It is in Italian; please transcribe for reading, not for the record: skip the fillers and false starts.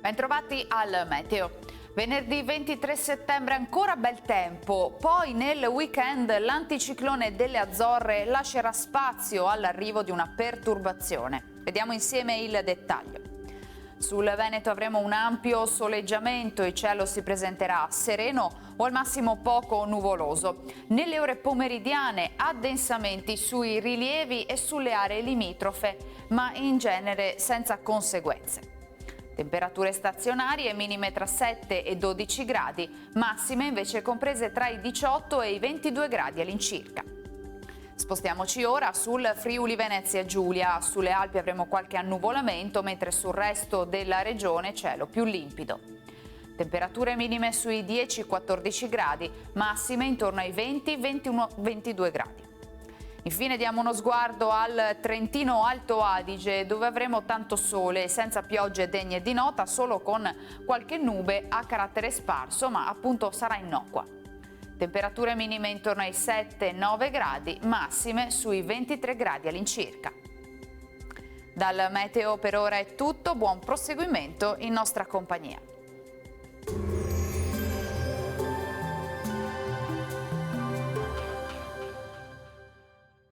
Bentrovati al Meteo. Venerdì 23 settembre ancora bel tempo, poi nel weekend l'anticiclone delle Azzorre lascerà spazio all'arrivo di una perturbazione. Vediamo insieme il dettaglio. Sul Veneto avremo un ampio soleggiamento, il cielo si presenterà sereno o al massimo poco nuvoloso. Nelle ore pomeridiane addensamenti sui rilievi e sulle aree limitrofe, ma in genere senza conseguenze. Temperature stazionarie minime tra 7 e 12 gradi, massime invece comprese tra i 18 e i 22 gradi all'incirca. Spostiamoci ora sul Friuli Venezia Giulia. Sulle Alpi avremo qualche annuvolamento, mentre sul resto della regione cielo più limpido. Temperature minime sui 10-14 gradi, massime intorno ai 20-22 gradi. Infine diamo uno sguardo al Trentino Alto Adige, dove avremo tanto sole, senza piogge degne di nota, solo con qualche nube a carattere sparso, ma appunto sarà innocua. Temperature minime intorno ai 7-9 gradi, massime sui 23 gradi all'incirca. Dal meteo per ora è tutto, buon proseguimento in nostra compagnia.